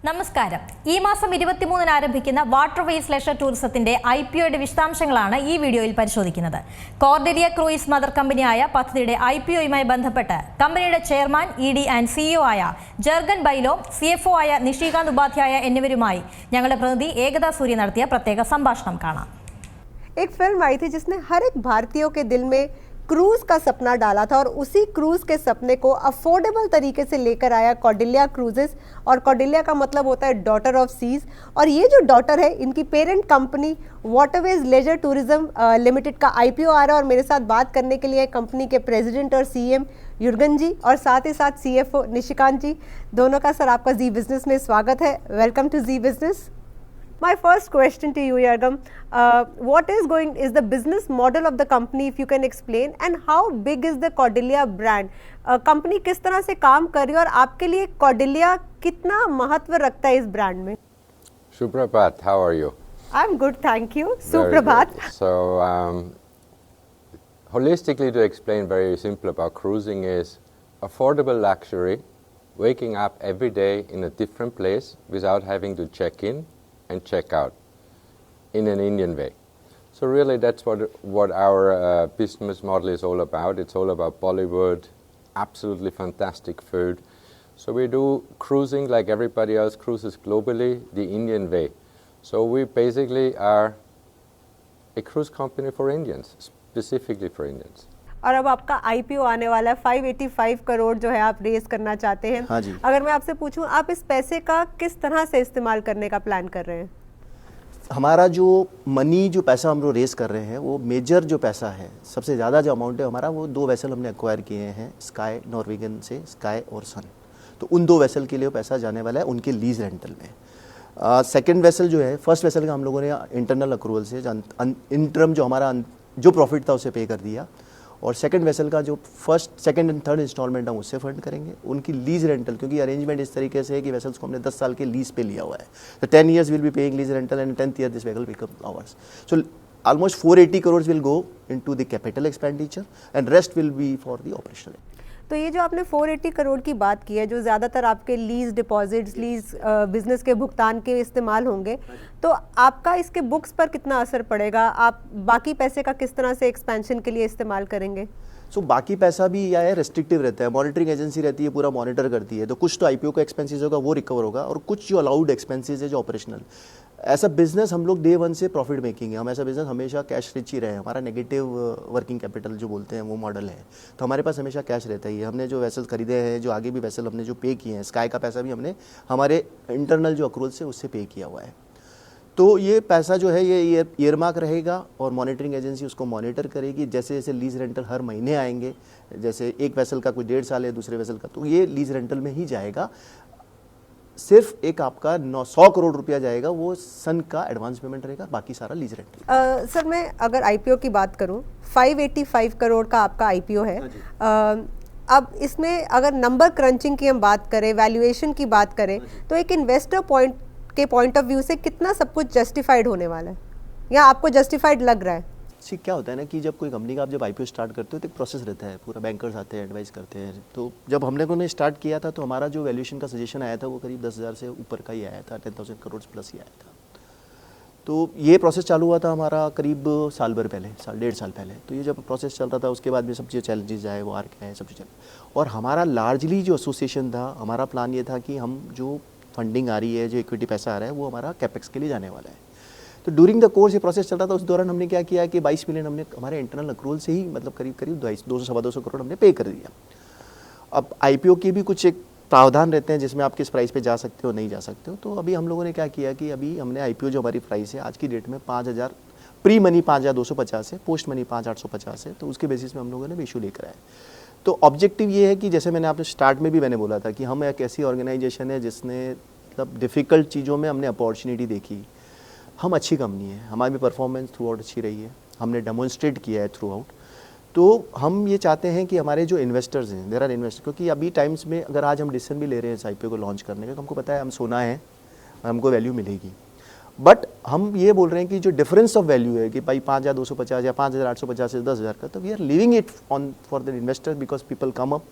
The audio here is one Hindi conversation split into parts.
നമസ്കാരം. ഈ മാസം 23-ന് ആരംഭിക്കുന്ന വാട്ടർവേസ് ലെഷർ ടൂറിസത്തിന്റെ IPOയുടെ വിശദാംശങ്ങളാണ് ഈ വീഡിയോയിൽ പരിശോധിക്കുന്നത്. കോർഡെലിയ ക്രൂയിസ് മദർ കമ്പനിയായ പദ്ധതിയുടെ IPOയുമായി ബന്ധപ്പെട്ട് കമ്പനിയുടെ ചെയർമാൻ, ED ആൻഡ് CEO ആയ ജർഗൻ ബൈലോ, CFO ആയ നിഷികാന്ത് ഉപാധ്യായ എന്നിവരുമായി ഞങ്ങളുടെ പ്രതിനിധി ഏകതാ സൂര്യ നടത്തിയ പ്രത്യേക സംഭാഷണം കാണാം. एक फिल्म आई थी जिसने हर एक भारतीयों के दिल में क्रूज का सपना डाला था और उसी क्रूज के सपने को अफोर्डेबल तरीके से लेकर आया कॉर्डेलिया क्रूजेस। और कॉर्डेलिया का मतलब होता है डॉटर ऑफ सीज, और ये जो डॉटर है इनकी parent company Waterways Leisure Tourism Limited का IPO आ रहा है। और मेरे साथ बात करने के लिए कंपनी के प्रेसिडेंट और CM युर्गन जी और साथ ही साथ CFO निशिकांत जी, दोनों का सर आपका जी बिजनेस में स्वागत है। Welcome to Zee Business. My first question to you, Yargam, what is the business model of the company, if you can explain, and how big is the Cordelia brand? Company किस तरह से काम कर रही है और आपके लिए Cordelia कितना महत्व रखता है इस ब्रांड में? Suprabhat, how are you? I'm good, thank you. Suprabhat. So, holistically to explain very simple about cruising is affordable luxury, waking up every day in a different place without having to check in and check out in an Indian way. So really that's what our business model is all about. It's all about Bollywood, absolutely fantastic food. So we do cruising like everybody else cruises globally, the Indian way. So we basically are a cruise company for Indians, specifically for Indians. और अब आपका IPO आने वाला है, 585 करोड़ जो है आप रेज करना चाहते हैं। हाँ जी। अगर मैं आपसे पूछूं, आप इस पैसे का किस तरह से इस्तेमाल करने का प्लान कर रहे हैं? हमारा जो पैसा हम लोग रेस कर रहे हैं, वो मेजर जो पैसा है, सबसे ज़्यादा जो अमाउंट है हमारा, वो 2 वेसल हमने एक्वायर किए हैं स्काई नॉर्वेगन से, स्काई और सन। तो उन 2 वेसल के लिए पैसा जाने वाला है उनके लीज रेंटल में। सेकेंड वेसल जो है, फर्स्ट वेसल का हम लोगों ने इंटरनल अक्रूवल से इंटरम जो हमारा जो प्रॉफिट था उसे पे कर दिया, और सेकंड वेसल का जो first, second and third instalment हम उससे फंड करेंगे। उनकी लीज रेंटल, क्योंकि अरेंजमेंट इस तरीके से है कि वेसल्स को हमने 10 साल के लीज पे लिया हुआ है, तो 10 years will be paying lease rental and 10th year this vehicle become hours. So almost 480 crores will go into the capital expenditure and rest will be for the operational। तो ये जो आपने 480 करोड़ की बात की है, जो ज़्यादातर आपके लीज डिपॉजिट्स, लीज बिजनेस के भुगतान के इस्तेमाल होंगे, तो आपका इसके बुक्स पर कितना असर पड़ेगा? आप बाकी पैसे का किस तरह से एक्सपेंशन के लिए इस्तेमाल करेंगे? सो बाकी पैसा भी या है रेस्ट्रिक्टिव रहता है, मॉनिटरिंग एजेंसी रहती है, पूरा मॉनिटर करती है, तो कुछ तो IPO का एक्सपेंसेस होगा वो रिकवर होगा, और कुछ जो अलाउड एक्सपेंसेस है जो ऑपरेशनल। ऐसा बिजनेस हम लोग डे 1 से प्रॉफिट मेकिंग है, हम ऐसा बिजनेस हमेशा कैश रिच ही रहे, हमारा नेगेटिव वर्किंग कैपिटल जो बोलते हैं वो मॉडल है, तो हमारे पास हमेशा कैश रहता ही है। हमने जो वेसल खरीदे हैं, जो आगे भी वेसल हमने जो पे किए हैं, स्काई का पैसा भी हमने हमारे इंटरनल जो अक्रूवल से उससे पे किया हुआ है। तो ये पैसा जो है ये ईयरमार्क रहेगा और मॉनिटरिंग एजेंसी उसको मॉनिटर करेगी। जैसे जैसे लीज रेंटल हर महीने आएंगे, जैसे एक वेसल का कोई 1.5 साल है, दूसरे वेसल का, तो ये लीज रेंटल में ही जाएगा। सिर्फ एक आपका 100 करोड़ रुपया जाएगा, वो सन का एडवांस पेमेंट रहेगा, बाकी सारा लीज रेंटल। सर मैं अगर IPO की बात करूं, 585 करोड़ का आपका IPO है। अब इसमें अगर नंबर क्रंचिंग की हम बात करें, वैल्यूएशन की बात करें, तो एक इन्वेस्टर पॉइंट ऑफ व्यू से कितना सब कुछ जस्टिफाइड होने वाला है, या आपको जस्टिफाइड लग रहा है? सी क्या होता है ना कि जब कोई कंपनी का आप जब IPO स्टार्ट करते हो तो एक प्रोसेस रहता है, पूरा बैंकर्स आते हैं, एडवाइस करते हैं। तो जब हमने को स्टार्ट किया था तो हमारा जो वैल्यूएशन का सजेशन आया था वो करीब 10,000 से ऊपर का ही आया था, 10,000 करोड़ प्लस ही आया था। तो ये प्रोसेस चालू हुआ था हमारा करीब साल भर पहले, 1.5 साल पहले। तो ये जब प्रोसेस चल रहा था उसके बाद में सब चीज़ चैलेंजेस आए, वो आर क्या है, सब चीज़ चल। और हमारा लार्जली जो एसोसिएशन था, हमारा प्लान ये था कि हम जो फंडिंग आ रही है, जो इक्विटी पैसा आ रहा है, वो हमारा कैपेक्स के लिए जाने वाला है। तो ड्यूरिंग द कोर्स ये प्रोसेस चल रहा था, उस दौरान हमने क्या किया कि 22 मिलियन हमने हमारे इंटरनल अक्रूवल से ही, मतलब करीब 200-225 करोड़ हमने पे कर दिया। अब IPO की भी कुछ एक प्रावधान रहते हैं जिसमें आप किस प्राइस पे जा सकते हो, नहीं जा सकते हो। तो अभी हम लोगों ने क्या किया कि अभी हमने IPO जो हमारी प्राइस है आज की डेट में 5,000, प्री मनी 5,250 है, पोस्ट मनी 5,850 है, तो उसके बेसिस में हम लोगों ने इशू लेकर आए। तो ऑब्जेक्टिव ये है कि जैसे मैंने आपने स्टार्ट में भी मैंने बोला था कि हम एक ऐसी ऑर्गेनाइजेशन है जिसने मतलब डिफ़िकल्ट चीज़ों में हमने अपॉर्चुनिटी देखी। हम अच्छी कंपनी है, हमारी परफॉर्मेंस थ्रू आउट अच्छी रही है, हमने डेमोन्स्ट्रेट किया है थ्रू आउट। तो हम ये चाहते हैं कि हमारे जो इन्वेस्टर्स हैं, देयर आर इन्वेस्टर, क्योंकि अभी टाइम्स में अगर आज हम डिसीजन भी ले रहे हैं इस IPO को लॉन्च करने का, तो हमको पता है हम सोना है, हमको वैल्यू मिलेगी। बट हम ये बोल रहे हैं कि जो डिफरेंस ऑफ वैल्यू है कि भाई 5,250 या 5,850 से 10,000 का, तो we are living it on for the investor, because people come up,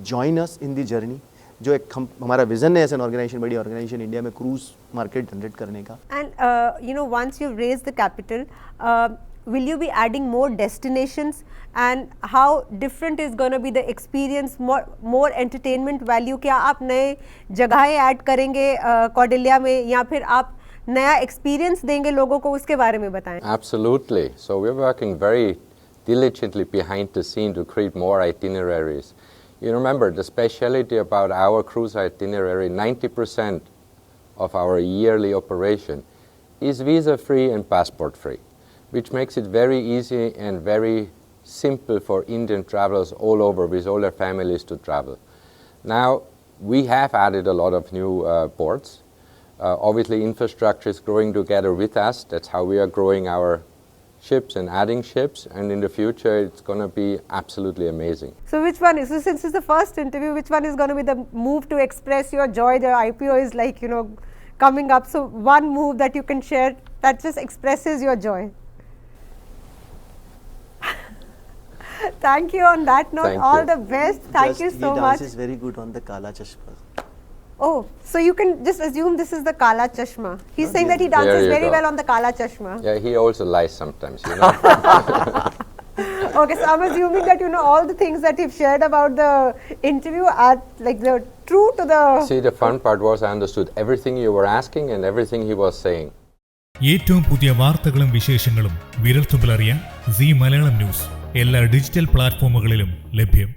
join us in the journey, जो एक हमारा विजन है एज एन ऑर्गेनाइजेशन, बड़ी ऑर्गेनाइजेशन इंडिया में क्रूज मार्केट जनरेट करने का. And once you've raised the capital, will you be adding more destinations, and how different is going to be the experience, more entertainment value? क्या आप नए जगहें ऐड करेंगे कॉर्डेलिया में, या फिर आप नया एक्सपीरियंस देंगे लोगों को, उसके बारे में बताएं. Absolutely. So we're working very diligently behind the scene to create more itineraries. You remember the speciality about our cruise itinerary, 90% of our yearly operation is visa-free and passport-free, which makes it very easy and very simple for Indian travelers all over with all their families to travel. Now, we have added a lot of new ports. Obviously, infrastructure is growing together with us. That's how we are growing our ships and adding ships, and in the future it's going to be absolutely amazing. So which one is, so since it's the first interview, which one is going to be the move to express your joy? The IPO is like, coming up, so one move that you can share that just expresses your joy. Thank you. On that note, Thank all you. the best. Thank you so He much. dances very good on the Kala Chashma. Oh, so you can just assume this is the Kala Chashma. He's saying that he dances There you very go. well on the Kala Chashma. Yeah, he also lies sometimes, you know. Okay, so I'm assuming that all the things that you've shared about the interview are like the true to the. See, the fun part was I understood everything you were asking and everything he was saying. ഏറ്റവും പുതിയ വാർത്തകളും വിശേഷങ്ങളും വിരൽത്തുമ്പിലറിയാൻ സീ മലയാളം ന്യൂസ് എല്ലാ ഡിജിറ്റൽ പ്ലാറ്റ്ഫോമുകളിലും ലഭ്യം.